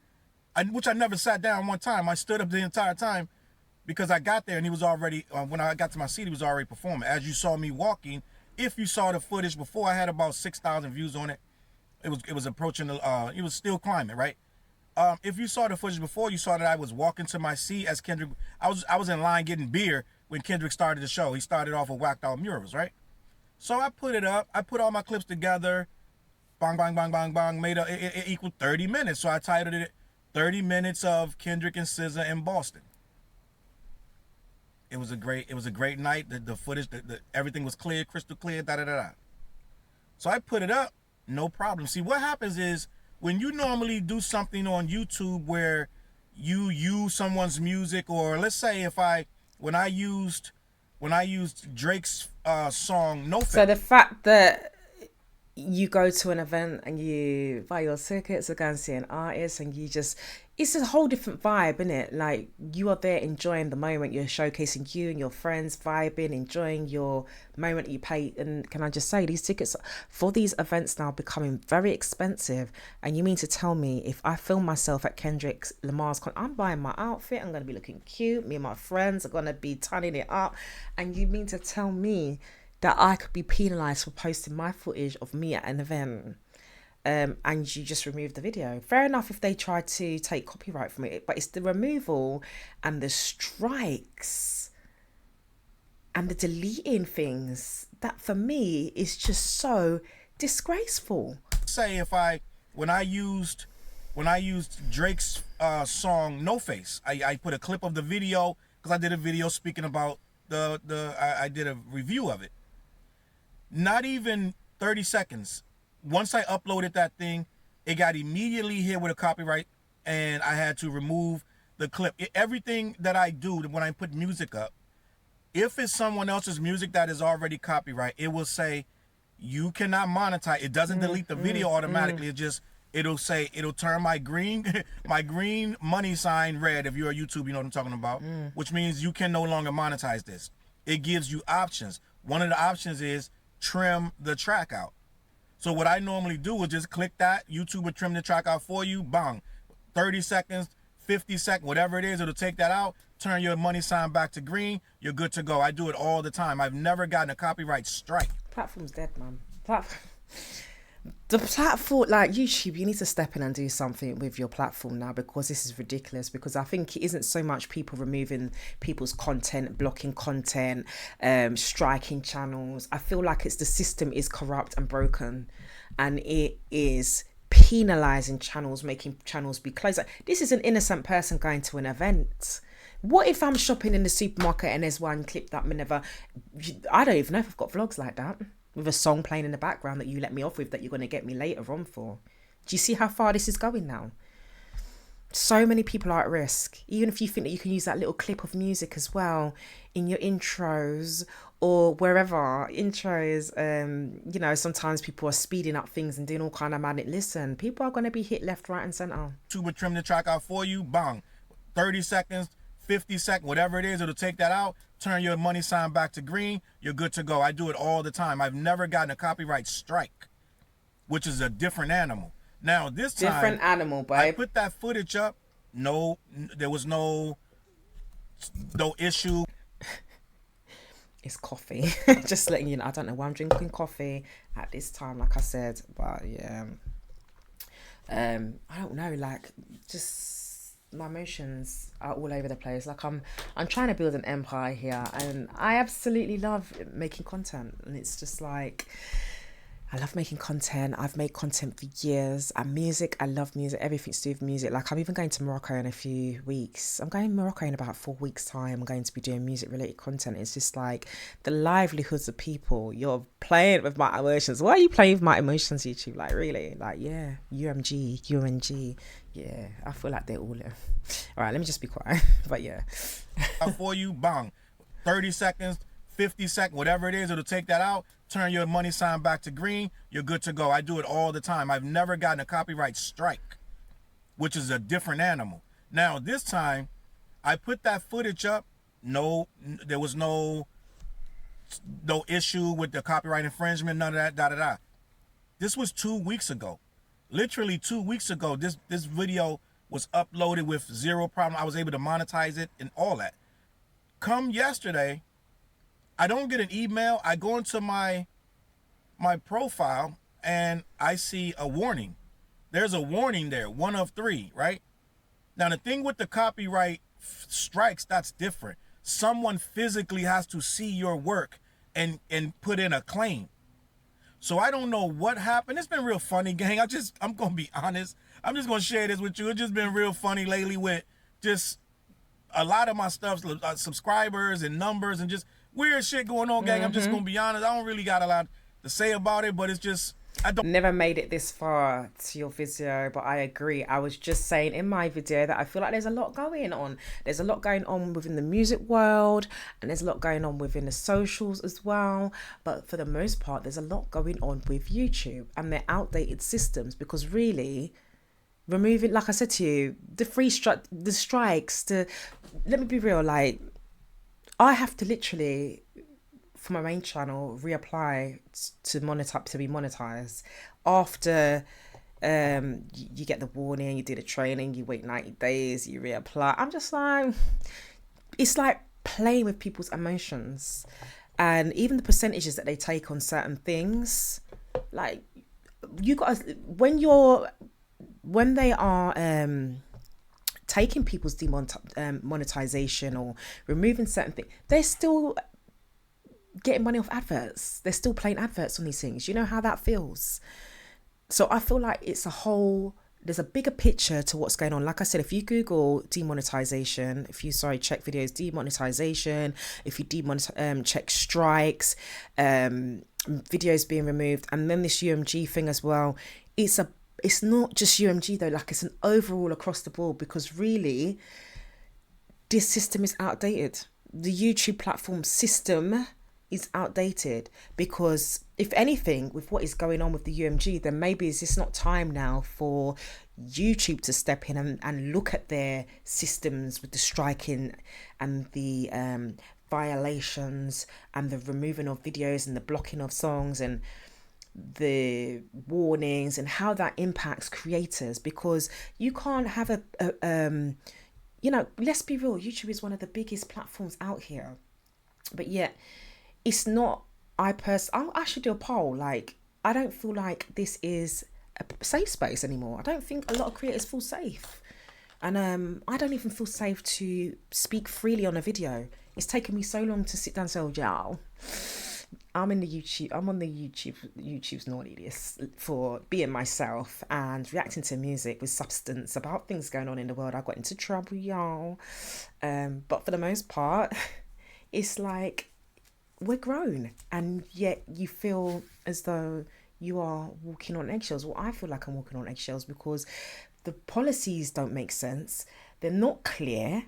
which I never sat down one time. I stood up the entire time because I got there and he was already, when I got to my seat, he was already performing. As you saw me walking, if you saw the footage before, I had about 6,000 views on it. It was approaching, it was still climbing, right? If you saw the footage before, you saw that I was walking to my seat as Kendrick, I was in line getting beer when Kendrick started the show. He started off with Whacked Out Murals, right? So I put it up. I put all my clips together. Bang, bang, bang, bang, bang. It equaled 30 minutes. So I titled it 30 Minutes of Kendrick and SZA in Boston. It was a great night. The footage, everything was clear, crystal clear, da-da-da-da. So I put it up, no problem. See, what happens is when you normally do something on YouTube where you use someone's music, or let's say when I used Drake's song No Face. So the fact that you go to an event and you buy your tickets to go and see an artist and it's a whole different vibe, isn't it? Like, you are there enjoying the moment. You're showcasing you and your friends, vibing, enjoying your moment you pay. And can I just say, these tickets for these events now becoming very expensive. And you mean to tell me if I film myself at Kendrick Lamar's I'm buying my outfit, I'm going to be looking cute, me and my friends are going to be turning it up, and you mean to tell me that I could be penalised for posting my footage of me at an event, and you just remove the video? Fair enough if they try to take copyright from it, but it's the removal and the strikes and the deleting things that for me is just so disgraceful. Say when I used Drake's song No Face, I put a clip of the video because I did a video speaking about I did a review of it. Not even 30 seconds. Once I uploaded that thing, it got immediately hit with a copyright, and I had to remove the clip. Everything that I do when I put music up, if it's someone else's music that is already copyright, it will say you cannot monetize. It doesn't delete the video automatically. It'll turn my green money sign red. If you're a YouTube, you know what I'm talking about, which means you can no longer monetize this. It gives you options. One of the options is trim the track out. So what I normally do is just click that. YouTube will trim the track out for you. Bang. 30 seconds, 50 seconds, whatever it is, it'll take that out. Turn your money sign back to green. You're good to go. I do it all the time. I've never gotten a copyright strike. Platform's dead, man. The platform, like YouTube, you need to step in and do something with your platform now, because this is ridiculous. Because I think it isn't so much people removing people's content, blocking content, striking channels. I feel like it's the system is corrupt and broken, and it is penalizing channels, making channels be closed. Like, this is an innocent person going to an event. What if I'm shopping in the supermarket and there's one clip that I don't even know if I've got vlogs like that, with a song playing in the background that you let me off with that you're going to get me later on for. Do you see how far this is going now? So many people are at risk. Even if you think that you can use that little clip of music as well in your intros or wherever. Intros, sometimes people are speeding up things and doing all kind of manic. Listen, people are going to be hit left, right and centre. YouTube will trim the track out for you. Bang. 30 seconds, 50 seconds, whatever it is, it'll take that out. Turn your money sign back to green. You're good to go. I do it all the time. I've never gotten a copyright strike, which is a different animal. Now, this time, different animal, babe. I put that footage up. No, there was no issue. It's coffee. Just letting you know. I don't know why I'm drinking coffee at this time, like I said. But yeah, I don't know. Like, just my emotions are all over the place. Like, I'm trying to build an empire here, and I absolutely love making content. And it's just like, I love making content. I've made content for years. And music, I love music. Everything to do with music. Like, I'm even going to Morocco in a few weeks. I'm going to Morocco in about 4 weeks' time. I'm going to be doing music-related content. It's just like the livelihoods of people. You're playing with my emotions. Why are you playing with my emotions, YouTube? Like, really? Like, yeah. UMG. Yeah, I feel like they're all there. All right, let me just be quiet. But yeah. For you, bang. 30 seconds, 50 seconds, whatever it is, it'll take that out. Turn your money sign back to green. You're good to go. I do it all the time. I've never gotten a copyright strike, which is a different animal. Now, this time, I put that footage up. No, there was no issue with the copyright infringement, none of that, This was 2 weeks ago. Literally 2 weeks ago, this video was uploaded with zero problem. I was able to monetize it and all that. Come yesterday, I don't get an email. I go into my profile and I see a warning. There's a warning there, 1 of 3, right? Now, the thing with the copyright strikes, that's different. Someone physically has to see your work and put in a claim. So I don't know what happened. It's been real funny, gang. I'm going to be honest. I'm just going to share this with you. It's just been real funny lately with just a lot of my stuff, subscribers and numbers and just weird shit going on, gang. I'm just going to be honest. I don't really got a lot to say about it, but it's just, I don't. Never made it this far to your video, but I agree. I was just saying in my video that I feel like there's a lot going on. There's a lot going on within the music world, and there's a lot going on within the socials as well. But for the most part, there's a lot going on with YouTube and their outdated systems, because really, removing, like I said to you, the strikes, let me be real, like, I have to literally, for my main channel, reapply to be monetized after you get the warning, you do the training, you wait 90 days, you reapply. I'm just like, it's like playing with people's emotions, and even the percentages that they take on certain things. Like, you got when they are taking people's monetization or removing certain things, they're still getting money off adverts. They're still playing adverts on these things. You know how that feels. So I feel like there's a bigger picture to what's going on. Like I said, if you Google demonetization, check videos, demonetization, if you check strikes, videos being removed, and then this UMG thing as well, it's not just UMG though, like, it's an overall across the board, because really this system is outdated. The YouTube platform system is outdated, because if anything, with what is going on with the UMG, then maybe is this not time now for YouTube to step in and look at their systems with the striking and the violations and the removing of videos and the blocking of songs and the warnings and how that impacts creators? Because you can't have let's be real, YouTube is one of the biggest platforms out here, but yet it's not. I should do a poll. Like, I don't feel like this is a safe space anymore. I don't think a lot of creators feel safe, and I don't even feel safe to speak freely on a video. It's taken me so long to sit down and say, "Oh, I'm on the YouTube's naughty list for being myself and reacting to music with substance about things going on in the world. I got into trouble, y'all. But for the most part, it's like we're grown, and yet you feel as though you are walking on eggshells. Well, I feel like I'm walking on eggshells because the policies don't make sense. They're not clear.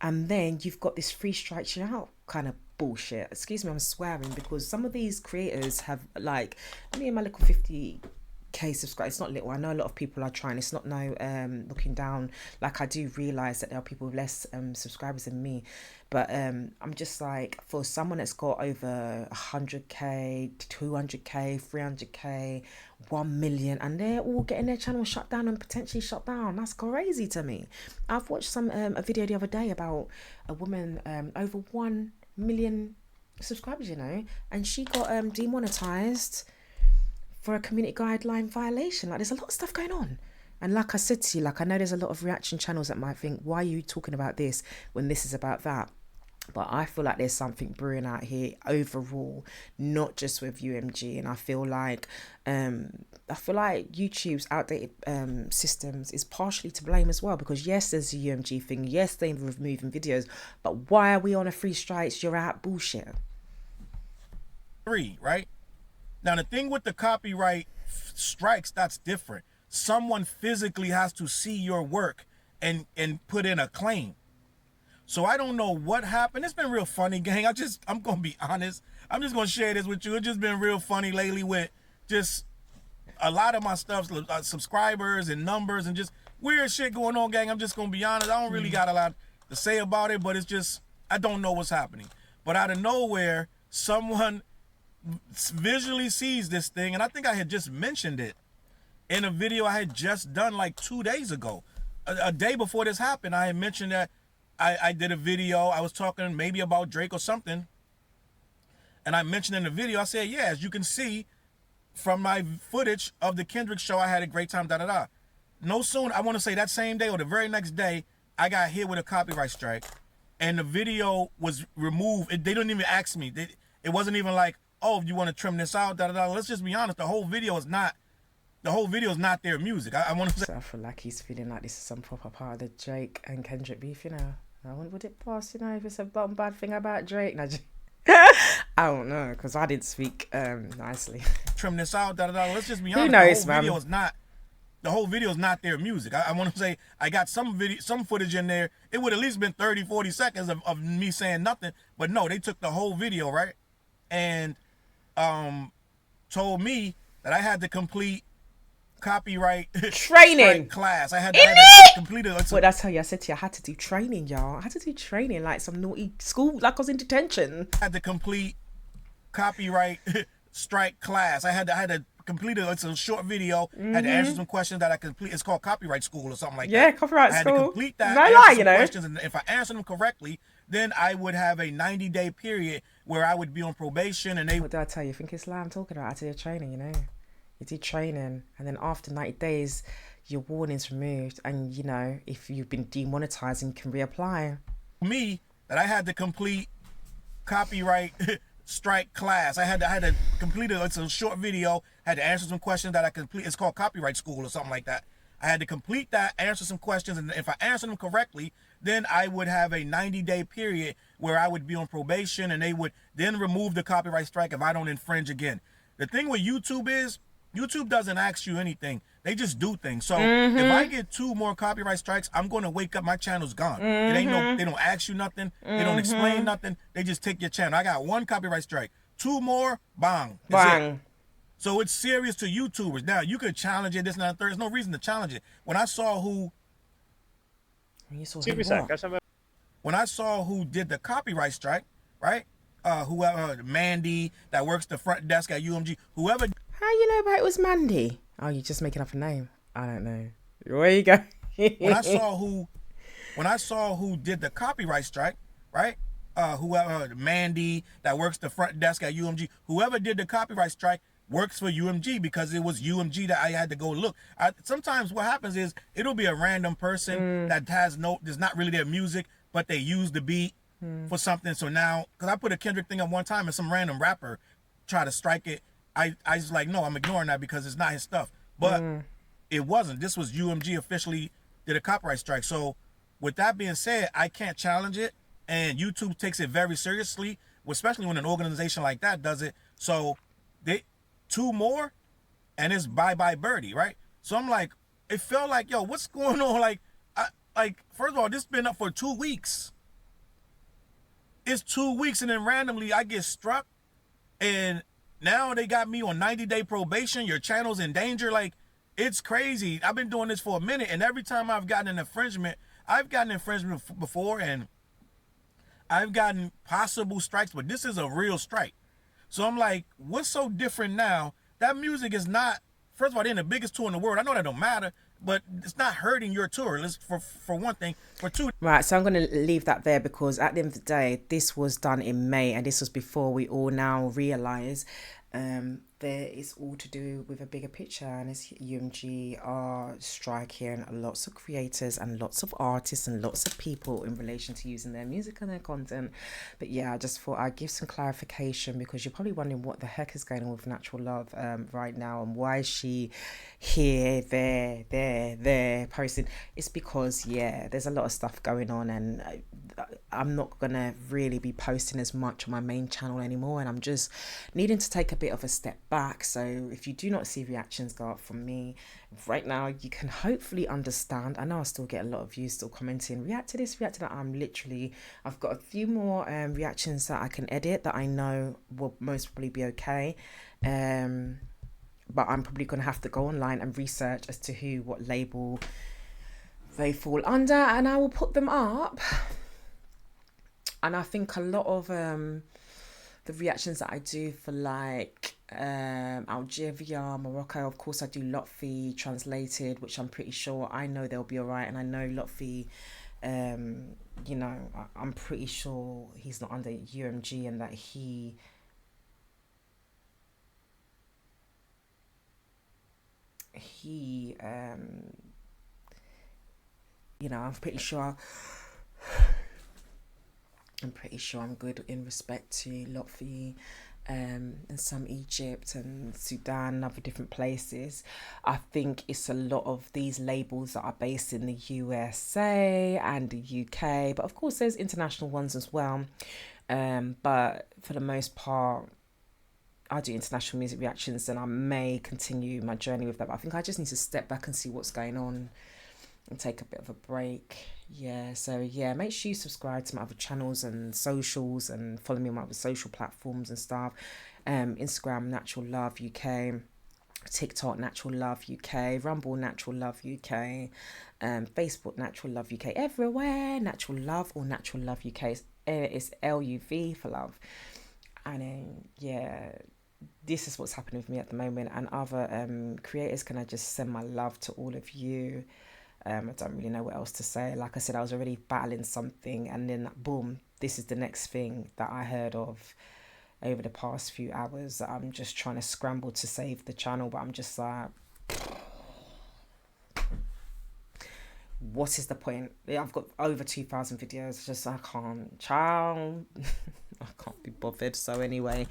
And then you've got this free strikes you out kind of bullshit. Excuse me, I'm swearing, because some of these creators have, like, me and my little 50k subscribers. It's not little. I know a lot of people are trying. It's not looking down. Like, I do realise that there are people with less subscribers than me. But I'm just like, for someone that's got over 100k, 200k, 300k, 1 million, and they're all getting their channel shut down and potentially shut down. That's crazy to me. I've watched a video the other day about a woman over 1 million subscribers, and she got demonetized for a community guideline violation. Like, there's a lot of stuff going on. And like I said to you, like, I know there's a lot of reaction channels that might think, why are you talking about this when this is about that? But I feel like there's something brewing out here overall, not just with UMG. And I feel like YouTube's outdated systems is partially to blame as well. Because yes, there's a UMG thing. Yes, they're removing videos. But why are we on a 3 strikes? You're out bullshit. 3, right? Now, the thing with the copyright strikes, that's different. Someone physically has to see your work and put in a claim. So I don't know what happened. It's been real funny, gang. I'm going to be honest. I'm just going to share this with you. It's just been real funny lately with just a lot of my stuff, subscribers and numbers and just weird shit going on, gang. I'm just going to be honest. I don't really got a lot to say about it, but it's just, I don't know what's happening. But out of nowhere, someone visually sees this thing, and I think I had just mentioned it in a video I had just done like 2 days ago. A day before this happened, I had mentioned that I did a video. I was talking maybe about Drake or something. And I mentioned in the video, I said, yeah, as you can see from my footage of the Kendrick show, I had a great time, da-da-da. No sooner, I want to say that same day or the very next day, I got hit with a copyright strike. And the video was removed. They didn't even ask me. It wasn't even like, oh, if you want to trim this out, da-da-da. Let's just be honest. The whole video is not their music. I want to say. So I feel like he's feeling like this is some proper part of the Drake and Kendrick beef, you know. I wonder would it pass, you know, if it's a bad thing about Drake. No, I don't know, because I didn't speak nicely. Trim this out, da-da-da. Let's just be honest. Who knows, The whole video is not their music. I want to say I got some footage in there. It would at least been 30, 40 seconds of me saying nothing. But no, they took the whole video, right? And told me that I had to complete copyright training class. I had to complete it. Well, that's how I said to you, I had to do training, y'all. I had to do training, like some naughty school, like I was in detention. I had to complete copyright strike class. I had to complete it. It's a short video. Had to answer some questions that I complete. It's called copyright school or something like that. Yeah, copyright school. I had to complete that. No lie, you know. Questions, and if I answer them correctly, then I would have a 90-day period where I would be on probation, and they. What did I tell you? I think it's like I'm talking about. I did training, you know. You did training, and then after 90 days, your warning's removed, and you know, if you've been demonetized, you can reapply. Me, that I had to complete copyright strike class. I had to complete it. It's a short video. Had to answer some questions that I complete. It's called copyright school or something like that. I had to complete that, answer some questions, and if I answer them correctly, then I would have a 90-day period where I would be on probation, and they would then remove the copyright strike if I don't infringe again. The thing with YouTube is, YouTube doesn't ask you anything. They just do things. So if I get 2 more copyright strikes, I'm going to wake up, my channel's gone. It ain't they don't ask you nothing. They don't explain nothing. They just take your channel. I got 1 copyright strike. 2 more, bang. Bang. So it's serious to YouTubers. Now, you could challenge it, this and that, third. There's no reason to challenge it. When I saw who did the copyright strike, right? Whoever, Mandy, that works the front desk at UMG, whoever. How you know about it was Mandy? Oh, you're just making up a name. I don't know. Where you go? when I saw who did the copyright strike, right? Whoever, Mandy, that works the front desk at UMG, whoever did the copyright strike works for UMG, because it was UMG that I had to go look. Sometimes what happens is it'll be a random person that there's not really their music, but they use the beat for something. So now, because I put a Kendrick thing up one time and some random rapper tried to strike it, I was like, no, I'm ignoring that because it's not his stuff. But it wasn't. This was UMG officially did a copyright strike. So with that being said, I can't challenge it, and YouTube takes it very seriously, especially when an organization like that does it. So they 2 more, and it's bye-bye birdie, right? So I'm like, it felt like, yo, what's going on? Like, first of all, this has been up for 2 weeks. It's 2 weeks, and then randomly I get struck, and now they got me on 90-day probation. Your channel's in danger. Like, it's crazy. I've been doing this for a minute, and every time I've gotten an infringement, I've gotten infringement before, and I've gotten possible strikes, but this is a real strike. So I'm like, what's so different now? That music is not, first of all, they're the biggest tour in the world. I know that don't matter, but it's not hurting your tour. Let's, for one thing. For 2. Right, so I'm going to leave that there, because at the end of the day, this was done in May, and this was before we all now realise it's all to do with a bigger picture, and as UMG are striking lots of creators and lots of artists and lots of people in relation to using their music and their content. But yeah, I just thought I'd give some clarification, because you're probably wondering what the heck is going on with Natural Love right now, and why is she here, there posting. It's because, yeah, there's a lot of stuff going on, and I'm not gonna really be posting as much on my main channel anymore, and I'm just needing to take a bit of a step back. So if you do not see reactions go up from me right now, you can hopefully understand. I know I still get a lot of you still commenting, react to this, react to that. I've got a few more reactions that I can edit that I know will most probably be okay, but I'm probably gonna have to go online and research as to what label they fall under, and I will put them up. And I think a lot of the reactions that I do for like Algeria, Morocco, of course I do Lotfi translated, which I'm pretty sure, I know they'll be all right. And I know Lotfi, you know, I'm pretty sure he's not under UMG, and that he you know, I'm pretty sure I'm good in respect to Lotfi and some Egypt and Sudan and other different places. I think it's a lot of these labels that are based in the USA and the UK, but of course there's international ones as well. But for the most part, I do international music reactions, and I may continue my journey with that. But I think I just need to step back and see what's going on and take a bit of a break. Yeah, so yeah, make sure you subscribe to my other channels and socials, and follow me on my other social platforms and stuff. Instagram Natural Love UK, TikTok Natural Love UK, Rumble Natural Love UK, Facebook Natural Love UK, everywhere Natural Love or Natural Love UK. It's LUV for love. And then yeah, this is what's happening with me at the moment, and other creators. Can I just send my love to all of you? I don't really know what else to say. Like I said, I was already battling something, and then boom, this is the next thing that I heard of over the past few hours. I'm just trying to scramble to save the channel, but I'm just like, what is the point? I've got over 2,000 videos. Just I can't, child. I can't be bothered. So anyway,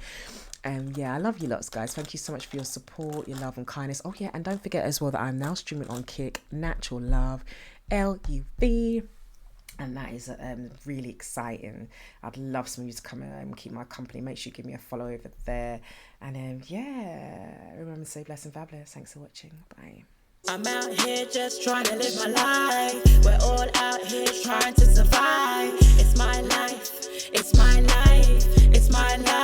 yeah, I love you lots, guys. Thank you so much for your support, your love and kindness. Oh yeah, and don't forget as well that I'm now streaming on Kick, Natural Love, LUV, and that is really exciting. I'd love some of you to come and keep my company. Make sure you give me a follow over there. And yeah, remember to stay blessed and fabulous. Thanks for watching. Bye. I'm out here just trying to live my life. We're all out here trying to survive. It's my life. It's my life. It's my life.